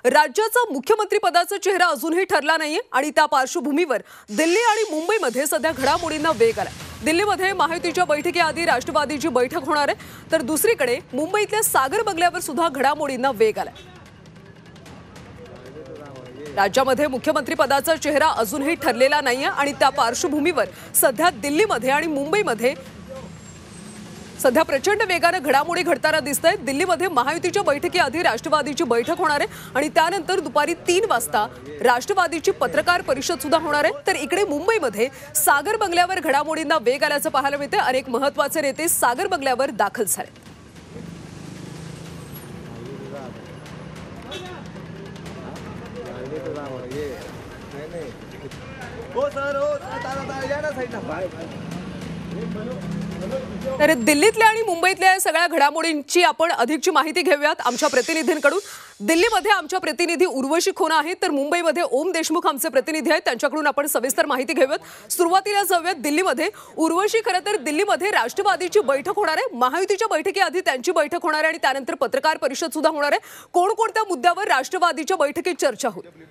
राज्याचा मुख्यमंत्री पदाचा चेहरा अजूनही ठरला नाहीये आणि त्या पार्श्वभूमीवर दिल्ली आणि मुंबईमध्ये सध्या घडामोडींना वेग आलाय। दिल्लीमध्ये महायुतीच्या बैठकीआधी राष्ट्रवादीची बैठक होणार आहे, तर दुसरीकडे मुंबईतल्या सागर बंगल्यावर सुद्धा घडामोडींना वेग आलाय। राज्यामध्ये मुख्यमंत्री पदाचा चेहरा अजूनही ठरलेला नाहीये आणि त्या पार्श्वभूमीवर सध्या दिल्लीमध्ये आणि मुंबईमध्ये सध्या प्रचंड वेगाने घडामोडी घडताना दिसतायत। दिल्लीमध्ये महायुतीच्या बैठकीआधी राष्ट्रवादीची बैठक होणार आहे आणि त्यानंतर दुपारी 3 वाजता राष्ट्रवादीची पत्रकार परिषद सुद्धा होणार आहे। तर इकडे मुंबईमध्ये सागर बंगल्यावर घडामोडींना वेग आल्याचं पाहायला मिळते। अनेक महत्त्वाचे नेते सागर बंगल्यावर दाखल झाले। तर दिल्लीतल्या आणि मुंबईतल्या सगळ्या घडामोडींची आपण अधिकची माहिती घेऊयात आमच्या प्रतिनिधींकडून। दिल्लीमध्ये आमच्या प्रतिनिधी उर्वशी खोना आहेत, तर मुंबईमध्ये ओम देशमुख आमचे प्रतिनिधी आहेत, त्यांच्याकडून आपण सविस्तर माहिती घेऊयात। सुरुवातीला जाऊयात दिल्लीमध्ये। उर्वशी, खरं तर दिल्लीमध्ये राष्ट्रवादीची बैठक होणार आहे, महायुतीच्या बैठकीआधी त्यांची बैठक होणार आहे आणि त्यानंतर पत्रकार परिषद सुद्धा होणार आहे। कोणकोणत्या मुद्द्यावर राष्ट्रवादीच्या बैठकीत चर्चा होईल?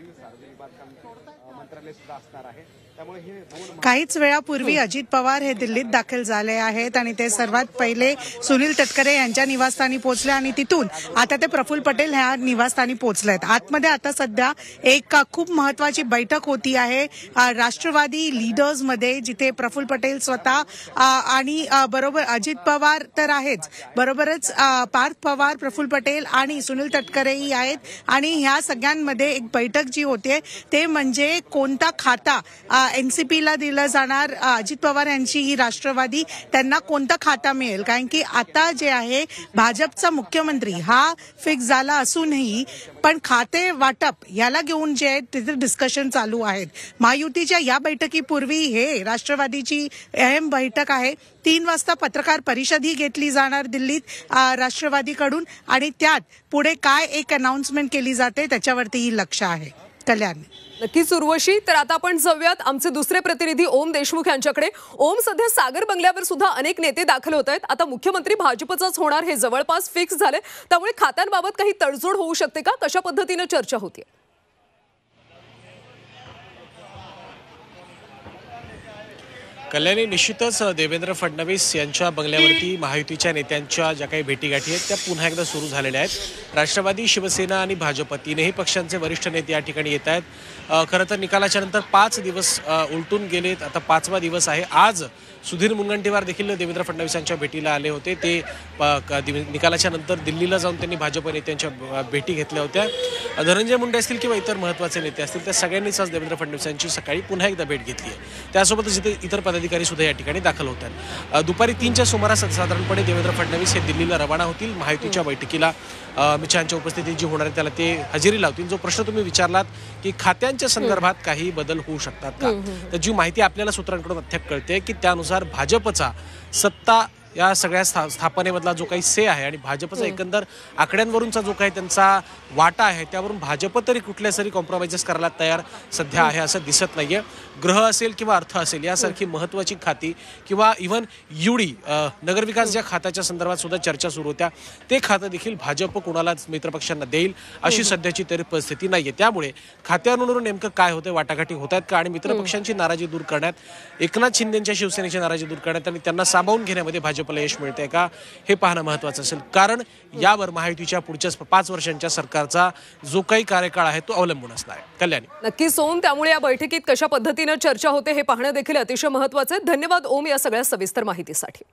काहीच वेळापूर्वी अजित पवार हे दिल्लीत दाखल झाले आहेत आणि ते सर्वात पहिले सुनील तटकरे यांच्या निवासस्थानी पोहोचले आणि तिथून आता ते प्रफुल्ल पटेल ह्या निवासस्थानी पोहोचलेत। आतमध्ये आता सध्या एक खूप महत्त्वाची बैठक होती आहे राष्ट्रवादी लीडर्स मध्ये, जिथे प्रफुल्ल पटेल स्वतः आणि बरोबर अजित पवार तर आहेच, बरोबरच पार्थ पवार, प्रफुल्ल पटेल आणि सुनील तटकरेही आहेत आणि ह्या सगळ्यांमध्ये एक बैठक जी होते ते म्हणजे कोणता खाता एनसीपीला दिलं जाणार, अजित पवार यांची ही राष्ट्रवादी, त्यांना कोणता खाता मिळेल। कारण की आता जे आहे भाजपचा मुख्यमंत्री हा फिक्स झाला असूनही पण खाते वाटप याला घेऊन जे तिथे डिस्कशन चालू आहेत। महायुतीच्या या बैठकीपूर्वी हे राष्ट्रवादीची अहम बैठक आहे। 3 वाजता पत्रकार परिषद ही घेतली जाणार दिल्लीत राष्ट्रवादीकडून आणि त्यात पुढे काय एक अनाउन्समेंट केली जाते त्याच्यावरती लक्ष आहे। कल्याण नक्कीच उर्वशी, तर आता आपण जाऊयात आमचे दुसरे प्रतिनिधी ओम देशमुख यांच्याकडे। ओम, सध्या सागर बंगल्यावर सुद्धा अनेक नेते दाखल होत आहेत। आता मुख्यमंत्री भाजपचाच होणार हे जवळपास फिक्स झाले, त्यामुळे खात्यांबाबत काही तडजोड होऊ शकते का? कशा पद्धतीने चर्चा होते? कल्याणी, निश्चितच देवेंद्र फडणवीस यांच्या बंगल्यावरती महायुतीच्या नेत्यांच्या ज्या काही भेटीगाठी आहेत त्या पुन्हा एकदा सुरू झालेल्या आहेत। राष्ट्रवादी, शिवसेना आणि भाजप तीनही पक्षांचे वरिष्ठ नेते या ठिकाणी येत आहेत। खरं तर निकालाच्या नंतर 5 दिवस उलटून गेलेत, आता 5वा दिवस आहे। आज सुधीर मुनगंटीवार देखील देवेंद्र फडणवीसांच्या भेटीला आले होते। ते निकालाच्या नंतर दिल्लीला जाऊन त्यांनी भाजप नेत्यांच्या भेटी घेतल्या होत्या। धनंजय मुंडे असतील किंवा इतर महत्त्वाचे नेते असतील त्या सगळ्यांनीच आज देवेंद्र फडणवीसांची सकाळी पुन्हा एकदा भेट घेतली आहे। त्यासोबतच इतर पदाधिकारी सुद्धा या ठिकाणी दाखल होतात। दुपारी 3च्या सुमारास साधारणपणे देवेंद्र फडणवीस हे दिल्लीला रवाना होतील। महायुतीच्या बैठकीला अमित शहांच्या उपस्थितीत जी होणार आहे त्याला ते हजेरी लावतील। जो प्रश्न तुम्ही विचारलात की खात्यांच्या संदर्भात काही बदल होऊ शकतात का, तर जी माहिती आपल्याला सूत्रांकडून अथक कळते की त्यानुसार भाजपचा सत्ता या सगळ्या स्थापनेमधला जो काही से आहे आणि भाजपचा एकंदर आकड्यांवरूनचा जो काही त्यांचा वाटा आहे त्यावरून भाजप तरी कुठल्या तरी कॉम्प्रोमाइजेस करायला तयार सध्या आहे असं दिसत नाहीये। गृह असेल किंवा अर्थ असेल यासारखी महत्त्वाची खाती किंवा इव्हन यूडी नगरविकास ज्या खात्याच्या संदर्भात सुद्धा चर्चा सुरू होत्या, ते खातं देखील भाजप कोणालाच मित्रपक्षांना देईल अशी सध्याची तरी परिस्थिती नाहीये। त्यामुळे खात्यांवरून नेमकं काय होतं, वाटाघाटी होत आहेत का आणि मित्रपक्षांची नाराजी दूर करण्यात, एकनाथ शिंदेच्या शिवसेनेची नाराजी दूर करण्यात आणि त्यांना सामावून घेण्यामध्ये भाजपला यश मिळते का हे पाहणं महत्त्वाचं असेल। कारण यावर महायुतीच्या पुढच्या 5 वर्षांच्या सरकारचा जो काही कार्यकाळ आहे तो अवलंबून असणार आहे। कल्याणी, नक्की सोम, त्यामुळे या बैठकीत कशा पद्धतीने चर्चा होते हे पाहणं देखील अतिशय महत्त्वाचं आहे। धन्यवाद ओम या सगळ्या सविस्तर माहितीसाठी।